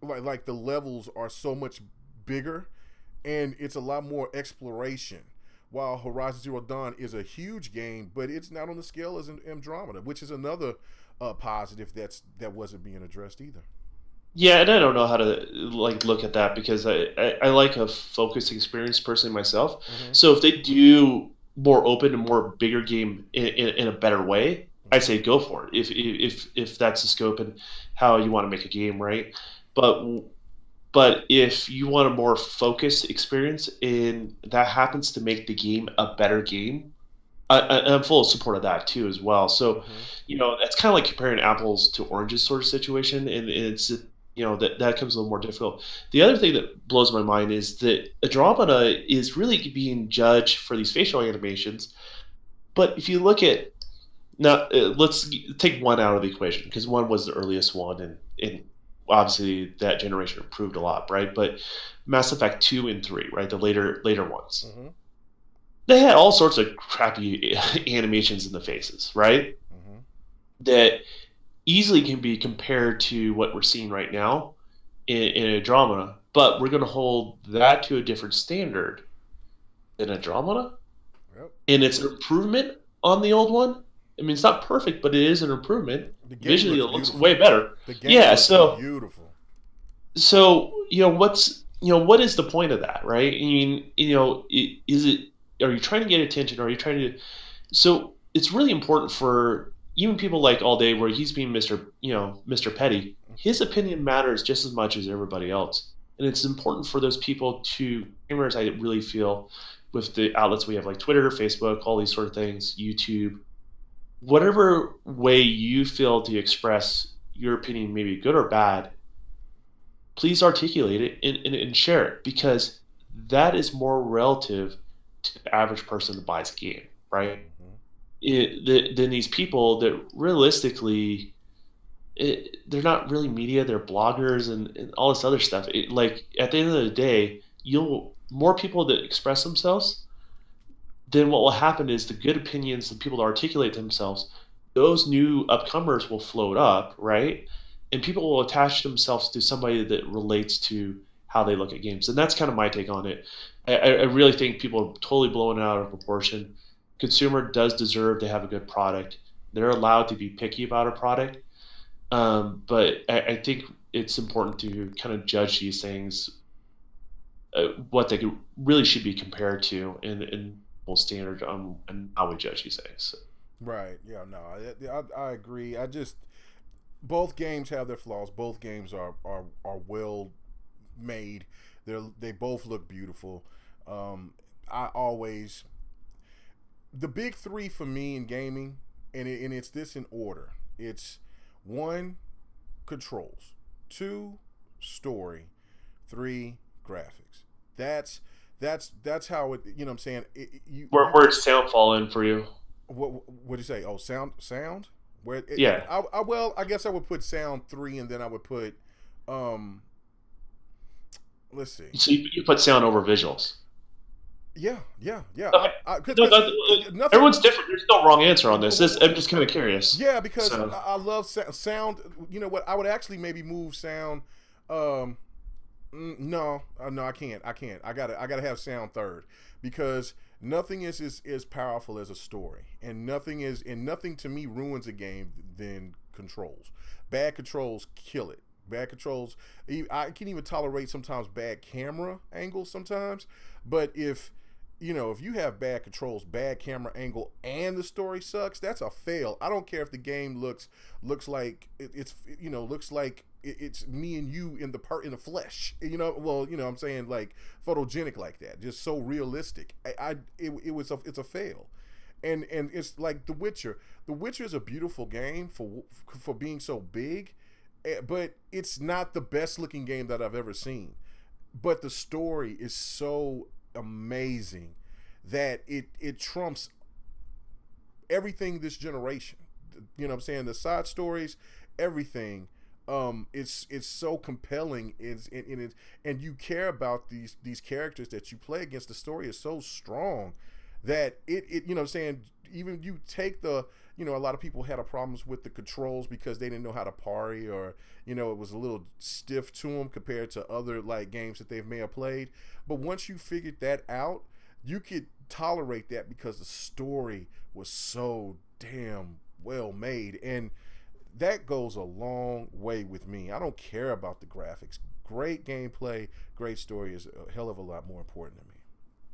A: like the levels are so much bigger, and it's a lot more exploration. While Horizon Zero Dawn is a huge game, but it's not on the scale as Andromeda, which is another positive that wasn't being addressed either.
B: Yeah, and I don't know how to look at that because I like a focused experience personally myself.
A: Mm-hmm.
B: So if they do more open and more bigger game in a better way, I'd say go for it. If that's the scope and how you want to make a game, right? But if you want a more focused experience and that happens to make the game a better game, I'm full support of that too as well. So, that's kind of like comparing apples to oranges sort of situation, and it's that comes a little more difficult. The other thing that blows my mind is that Andromeda is really being judged for these facial animations, but if you look at now, let's take one out of the equation because one was the earliest one, and obviously that generation improved a lot, right? But Mass Effect 2 and 3, right, the later ones,
A: Mm-hmm.
B: they had all sorts of crappy animations in the faces, right?
A: Mm-hmm.
B: That easily can be compared to what we're seeing right now in Andromeda, but we're going to hold that to a different standard than Andromeda,
A: Yep.
B: and it's an improvement on the old one. I mean, it's not perfect, but it is an improvement.
A: The game
B: Visually,
A: looks
B: it looks
A: beautiful.
B: way better.
A: The game
B: Yeah,
A: looks
B: so
A: beautiful.
B: what is the point of that, right? I mean, is it, are you trying to get attention? Are you trying to, so it's really important for even people like All Day, where he's being Mr. Petty. His opinion matters just as much as everybody else, and it's important for those people to gamers. I really feel with the outlets we have, like Twitter, Facebook, all these sort of things, YouTube, whatever way you feel to express your opinion, maybe good or bad, please articulate it and share it, because that is more relative to the average person that buys a game, right?
A: Mm-hmm.
B: Than these people that realistically, they're not really media, they're bloggers and all this other stuff. Like at the end of the day, you'll more people that express themselves, then what will happen is the good opinions and people that articulate themselves, those new upcomers will float up, right? And people will attach themselves to somebody that relates to how they look at games. And that's kind of my take on it. I really think people are totally blowing it out of proportion. Consumer does deserve to have a good product. They're allowed to be picky about a product. But I think it's important to kind of judge these things, what they really should be compared to in standard on and how we judge these things.
A: Right. Yeah. No. I agree. I just both games have their flaws. Both games are well made. They both look beautiful. I always the big three for me in gaming, and it's this in order. It's one, controls, two, story, three, graphics. That's that's how it. You know what I'm saying?
B: Where'd sound fall in for you?
A: What do you say? Oh, sound. Where
B: Yeah.
A: well, I guess I would put sound three, and then I would put um. Let's see.
B: So you put sound over visuals.
A: Yeah, yeah, yeah.
B: Okay. No,
A: Because nothing.
B: everyone's different. There's no wrong answer on this. I'm just kind of curious.
A: Yeah, because
B: So
A: I love sound. You know what? I would actually maybe move sound. Um, no, no, I can't. I gotta have sound third, because nothing is powerful as a story, and nothing to me ruins a game than controls. Bad controls kill it. Bad controls. I can even tolerate sometimes bad camera angles sometimes, but if you have bad controls, bad camera angle, and the story sucks, that's a fail. I don't care if the game looks like looks like it's me and you in the flesh. Well, I'm saying, like, photogenic like that, just so realistic. It's a fail. And it's like The Witcher. The Witcher is a beautiful game for being so big, but it's not the best looking game that I've ever seen. But the story is so amazing that it trumps everything this generation. You know what I'm saying? The side stories, everything. It's so compelling. And you care about these characters that you play against. The story is so strong that it you know what I'm saying, even you take a lot of people had a problems with the controls because they didn't know how to parry, or it was a little stiff to them compared to other, like, games that they may have played. But once you figured that out, you could tolerate that because the story was so damn well made. And that goes a long way with me. I don't care about the graphics. Great gameplay, great story is a hell of a lot more important to me.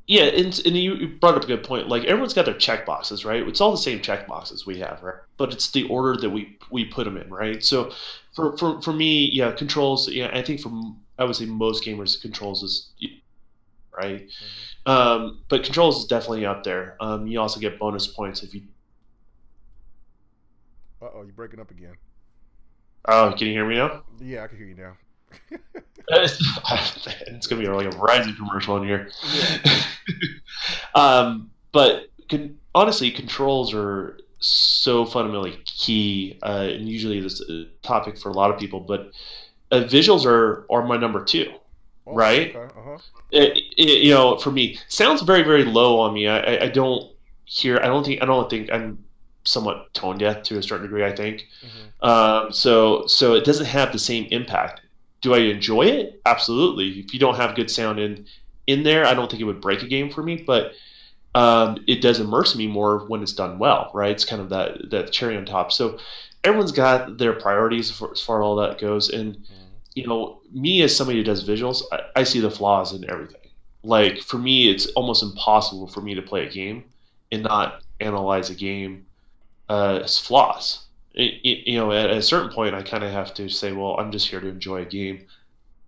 B: yeah, and you brought up a good point. Like everyone's got their check boxes, right? It's all the same check boxes we have, right? But it's the order that we put them in, right? So for me, yeah, controls. Yeah, I think I would say most gamers, controls is right.
A: Mm-hmm.
B: But controls is definitely up there. You also get bonus points if you.
A: Uh-oh, you're breaking up again.
B: Oh, can you hear me now?
A: Yeah, I can hear you now.
B: It's gonna be like a Verizon commercial in here.
A: Yeah.
B: But honestly, controls are so fundamentally key, and usually this is a topic for a lot of people. But visuals are my number two,
A: Oh,
B: right?
A: okay. Uh huh.
B: For me, sounds very very low on me. I don't hear. I don't think I'm somewhat tone deaf to a certain degree. I think
A: Hmm.
B: so it doesn't have the same impact. Do I enjoy it? Absolutely. If you don't have good sound in there, I don't think it would break a game for me. But it does immerse me more when it's done well, right? It's kind of that cherry on top. So everyone's got their priorities as far as all that goes, and me as somebody who does visuals, I see the flaws in everything. Like for me, it's almost impossible for me to play a game and not analyze a game as flaws. At a certain point, I kind of have to say, well, I'm just here to enjoy a game.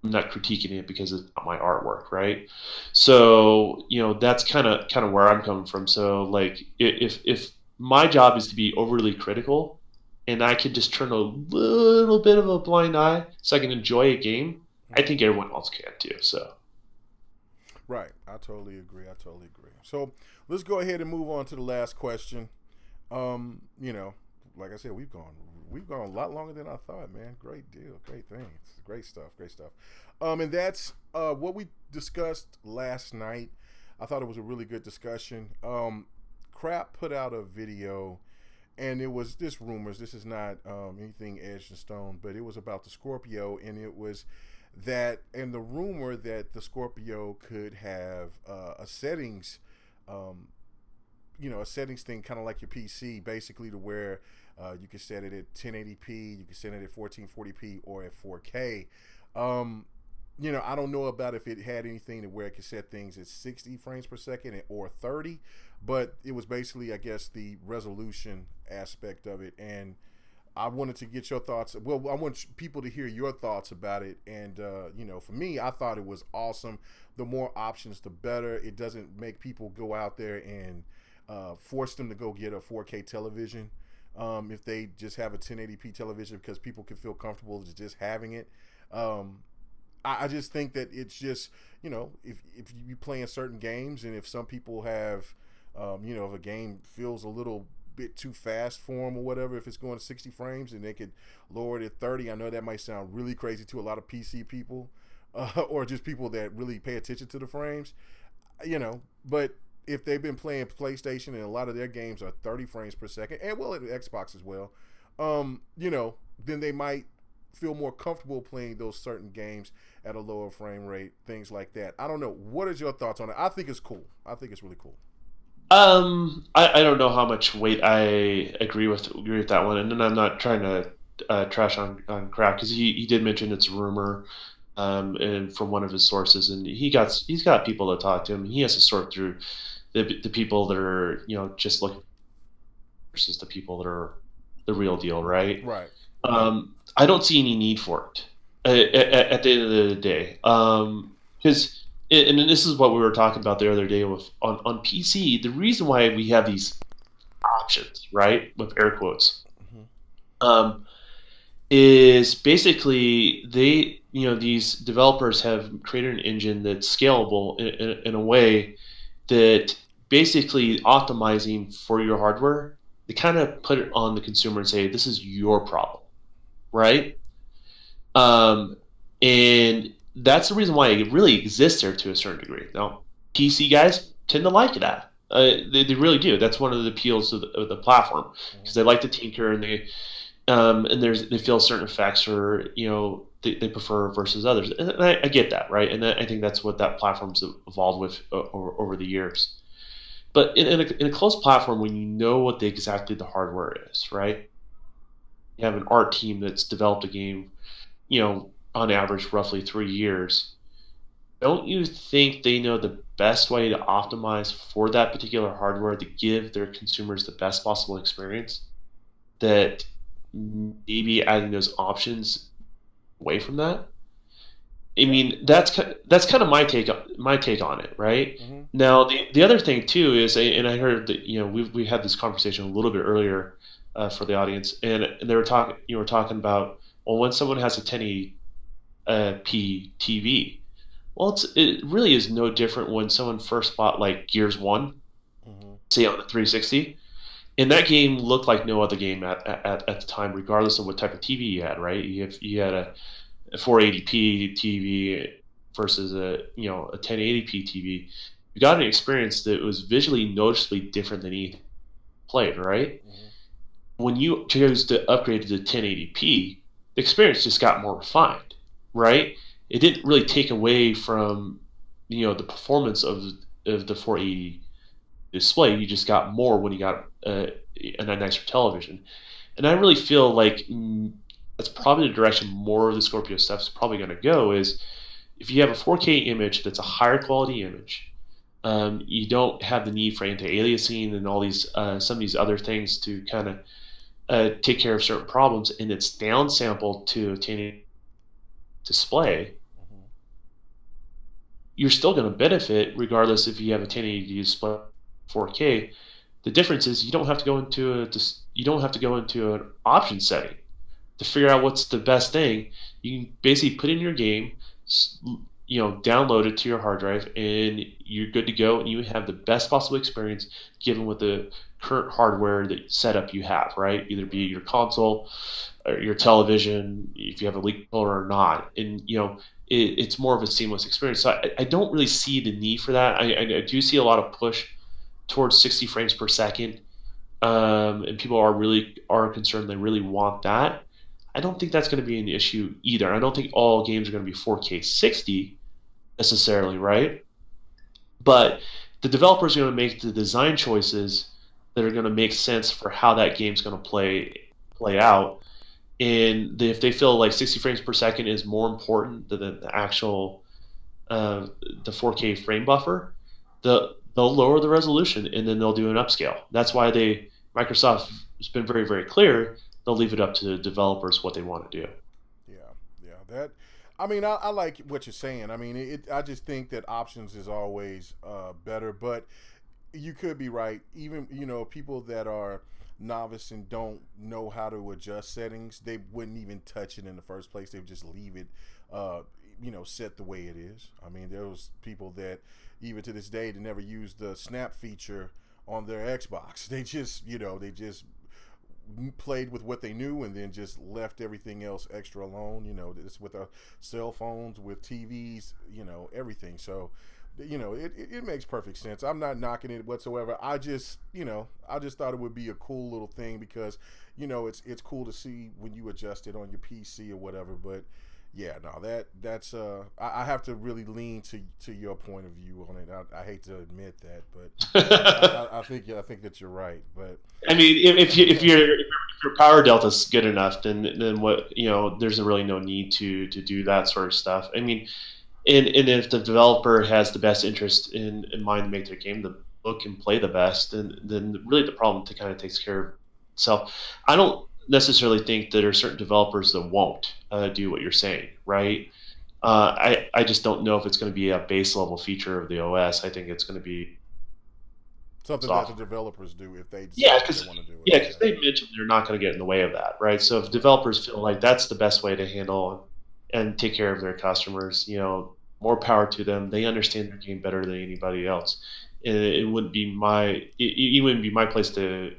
B: I'm not critiquing it because it's not my artwork, right? So that's kind of where I'm coming from. So like if my job is to be overly critical, and I can just turn a little bit of a blind eye so I can enjoy a game, I think everyone else can too. So
A: Right. I totally agree. I totally agree. So let's go ahead and move on to the last question. You know, like I said, we've gone a lot longer than I thought, man. Great deal. Great things. Great stuff. Great stuff. And that's what we discussed last night. I thought it was a really good discussion. Crap put out a video, and it was this rumors. This is not anything edged in stone, but it was about the Scorpio, and it was and the rumor that the Scorpio could have a settings, um, a settings thing, kind of like your PC, basically to where you can set it at 1080p, you can set it at 1440p or at 4K. Um, I don't know about if it had anything to where it could set things at 60 frames per second or 30, but it was basically, I guess, the resolution aspect of it. And I wanted to get your thoughts. Well, I want people to hear your thoughts about it. And, for me, I thought it was awesome. The more options, the better. It doesn't make people go out there and force them to go get a 4K television if they just have a 1080p television, because people can feel comfortable just having it. Um, I just think that it's just, if you playing certain games, and if some people have, if a game feels a little bit too fast for them or whatever, if it's going to 60 frames and they could lower it at 30. I know that might sound really crazy to a lot of PC people, or just people that really pay attention to the frames, but if they've been playing PlayStation and a lot of their games are 30 frames per second, and well, at Xbox as well, then they might feel more comfortable playing those certain games at a lower frame rate, things like that. I don't know. What is your thoughts on it? I think it's cool. I think it's really cool.
B: I don't know how much weight I agree with that one, and then I'm not trying to trash on crap because he did mention it's a rumor, and from one of his sources, and he's got people to talk to him. He has to sort through the people that are just looking versus the people that are the real deal, right?
A: Right.
B: I don't see any need for it at the end of the day, because and this is what we were talking about the other day with on PC. The reason why we have these options, right, with air quotes,
A: Hmm.
B: um, is basically these developers have created an engine that's scalable in a way that basically optimizing for your hardware. They kind of put it on the consumer and say, this is your problem, right? Um, and that's the reason why it really exists there to a certain degree. Now, PC guys tend to like that. They really do. That's one of the appeals of the platform because
A: Hmm.
B: they like to tinker and they feel certain effects or they prefer versus others. And I get that, right? And I think that's what that platform's evolved with over the years. But in a closed platform, when you know what exactly the hardware is, right? You have an art team that's developed a game, on average, roughly 3 years. Don't you think they know the best way to optimize for that particular hardware to give their consumers the best possible experience? That maybe adding those options away from that. I
A: Yeah.
B: mean, that's kind of my take on it, right?
A: Hmm.
B: Now, the other thing too is, and I heard that we had this conversation a little bit earlier for the audience, and they were talking you were talking about, well, when someone has a 1080 p TV, well, it really is no different when someone first bought like Gears One,
A: Hmm.
B: say on the 360, and that game looked like no other game at the time, regardless of what type of TV you had, right? You had a 480p TV versus a 1080p TV, you got an experience that was visually noticeably different than anything played, right?
A: Mm-hmm.
B: When you chose to upgrade to 1080p, the experience just got more refined, right? It didn't really take away from the performance of the 480 display. You just got more when you got a nicer television, and I really feel like that's probably the direction more of the Scorpio stuff is probably going to go. Is if you have a 4K image that's a higher quality image, you don't have the need for anti-aliasing and all these some of these other things to kind of take care of certain problems, and it's downsampled to a 1080 display.
A: Mm-hmm.
B: You're still going to benefit regardless if you have a 1080 display 4K. The difference is you don't have to go into an option setting to figure out what's the best thing. You can basically put in your game, download it to your hard drive, and you're good to go. And you have the best possible experience given with the current hardware that setup you have, right? Either be your console or your television, if you have a leak controller or not, and it's more of a seamless experience. So I don't really see the need for that. I do see a lot of push towards 60 frames per second, and people are concerned. They really want that. I don't think that's going to be an issue either. I don't think all games are going to be 4K 60 necessarily, right? But the developers are going to make the design choices that are going to make sense for how that game's going to play out. And if they feel like 60 frames per second is more important than the actual uh, the 4K frame buffer, they'll lower the resolution and then they'll do an upscale. That's why Microsoft has been very very clear. They'll leave it up to the developers what they want to do.
A: Yeah, yeah. That, I mean, I like what you're saying. I mean, I just think that options is always better, but you could be right. Even people that are novice and don't know how to adjust settings, they wouldn't even touch it in the first place. They would just leave it, uh, set the way it is. I mean, there was people that even to this day they never used the snap feature on their Xbox. They just played with what they knew and then just left everything else extra alone. This with cell phones, with TVs, everything. So it makes perfect sense. I'm not knocking it whatsoever. I just thought it would be a cool little thing because it's cool to see when you adjust it on your PC or whatever. But yeah, no, that's I have to really lean to your point of view on it. I hate to admit that, but I think that you're right. But
B: I mean, if your power delta is good enough, then what there's really no need to do that sort of stuff. I mean, and if the developer has the best interest in mind to make their game the look and play the best, then really the problem kind of takes care of itself. I don't necessarily think that there are certain developers that won't do what you're saying, right? I just don't know if it's going to be a base level feature of the OS. I think it's going to be
A: something that the
B: software.
A: developers do if they
B: Yeah,
A: decide that they
B: because
A: want to do it.
B: yeah,
A: Yeah.
B: because they mentioned they're not going to get in the way of that, right? So if
A: Right.
B: developers feel like that's the best way to handle and take care of their customers, more power to them. They understand their game better than anybody else, and it wouldn't be it wouldn't be my place to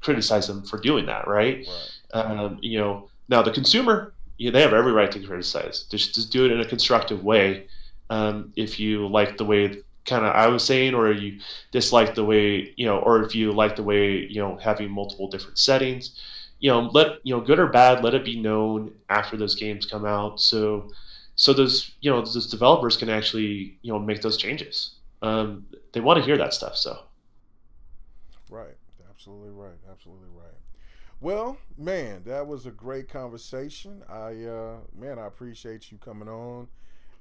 B: criticize them for doing that, right?
A: Right.
B: Now the consumer, they have every right to criticize. Just do it in a constructive way. If you like the way kind of I was saying, or you dislike the way or if you like the way having multiple different settings, let good or bad, let it be known after those games come out, so those developers can actually make those changes. They want to hear that stuff. So
A: Right. Absolutely right. Absolutely right. Well, man, that was a great conversation. I appreciate you coming on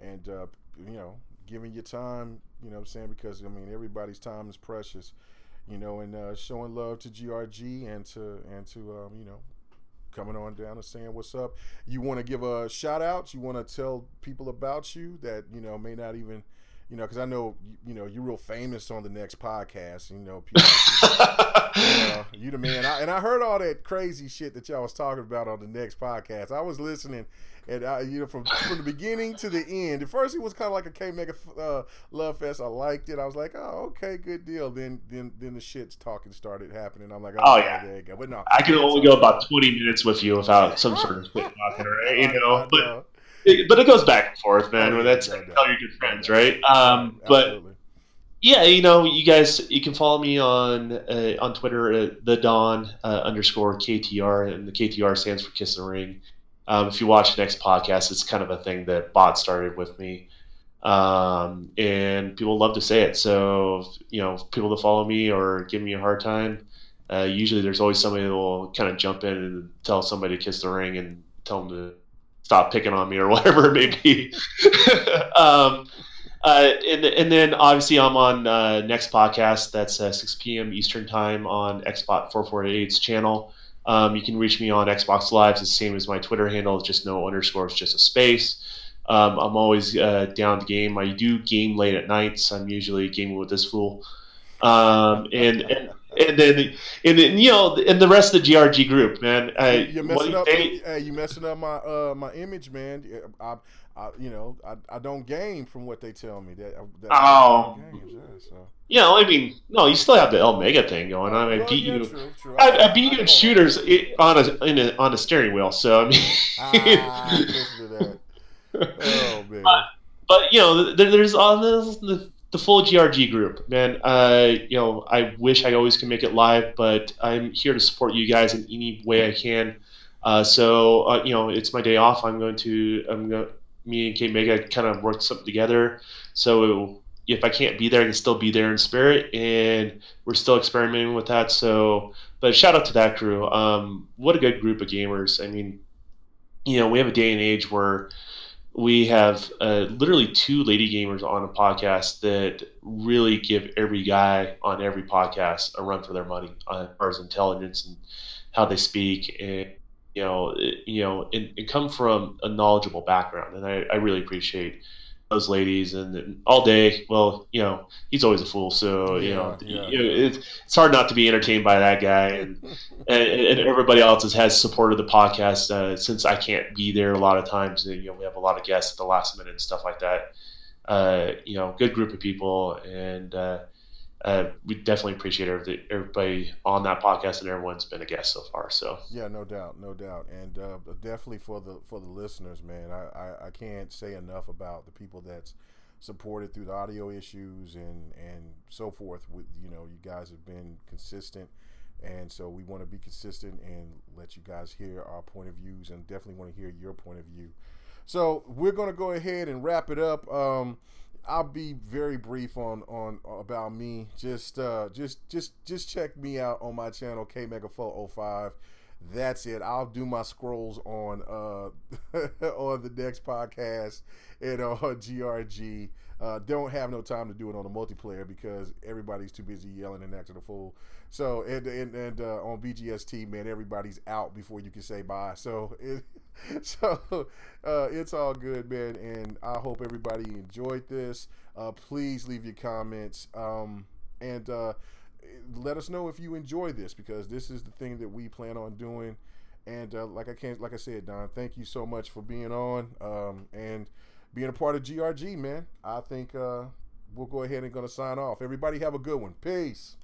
A: and you know giving your time. What I'm saying, because I mean everybody's time is precious. And showing love to GRG and to coming on down and saying what's up. You want to give a shout out? You want to tell people about you that may not even you know, because I know you're real famous on the next podcast. You know, people, you the man. I heard all that crazy shit that y'all was talking about on the next podcast. I was listening, and from the beginning to the end. At first, it was kind of like a K Mega Love Fest. I liked it. I was like, oh, okay, good deal. Then the shit's talking started happening. I'm like,
B: oh yeah,
A: there you go. But no,
B: I can only go about 20 minutes with you without some sort of shit talking, right? But it goes back and forth, man.
A: Oh,
B: When
A: yeah,
B: that's
A: no
B: how
A: doubt.
B: you're good friends,
A: No
B: right?
A: Right,
B: But
A: absolutely.
B: yeah, you guys, you can follow me on Twitter at the Don underscore KTR, and the KTR stands for Kiss the Ring. If you watch the next podcast, it's kind of a thing that Bot started with me, and people love to say it. So people that follow me or give me a hard time, usually there's always somebody that will kind of jump in and tell somebody to kiss the ring and tell them to stop picking on me or whatever it may be. And then obviously I'm on next podcast. That's 6 p.m. Eastern time on Xbox 448's channel. You can reach me on Xbox Live. It's the same as my Twitter handle. It's just no underscore. It's just a space. I'm always down to game. I do game late at nights. I'm usually gaming with this fool. And then and the rest of the GRG group, man.
A: You're messing up. You messing up my image, man. I don't game from what they tell me that
B: oh,
A: games. Yeah, so.
B: I mean, no, you still have the Omega thing going on. I beat you.
A: True.
B: I beat you in shooters on a steering wheel. So I mean,
A: listen to that. Oh man.
B: But there's all the full GRG group, man. I wish I always could make it live, but I'm here to support you guys in any way I can. It's my day off. Me and K Mega kind of worked something together. So if I can't be there, I can still be there in spirit, and we're still experimenting with that. So, but shout out to that crew. What a good group of gamers. I mean, we have a day and age where we have literally 2 lady gamers on a podcast that really give every guy on every podcast a run for their money as far as intelligence and how they speak, and and come from a knowledgeable background, and I really appreciate those ladies. And all day, well, he's always a fool, so it's hard not to be entertained by that guy, and everybody else has supported the podcast since I can't be there a lot of times. We have a lot of guests at the last minute and stuff like that. Good group of people, and we definitely appreciate everybody on that podcast, and everyone's been a guest so far. So
A: yeah, no doubt, and definitely for the listeners, man. I can't say enough about the people that's supported through the audio issues and so forth. With you guys have been consistent, and so we want to be consistent and let you guys hear our point of views, and definitely want to hear your point of view. So we're gonna go ahead and wrap it up. I'll be very brief on about me. Just check me out on my channel KMega405. That's it. I'll do my scrolls on on the next podcast and on GRG. Don't have no time to do it on the multiplayer because everybody's too busy yelling and acting a fool. So and on BGST, man, everybody's out before you can say bye. So it's all good, man, and I hope everybody enjoyed this. Please leave your comments and let us know if you enjoy this, because this is the thing that we plan on doing. And like I said, Don, thank you so much for being on and being a part of GRG, man. I think we'll go ahead and gonna sign off. Everybody have a good one. Peace.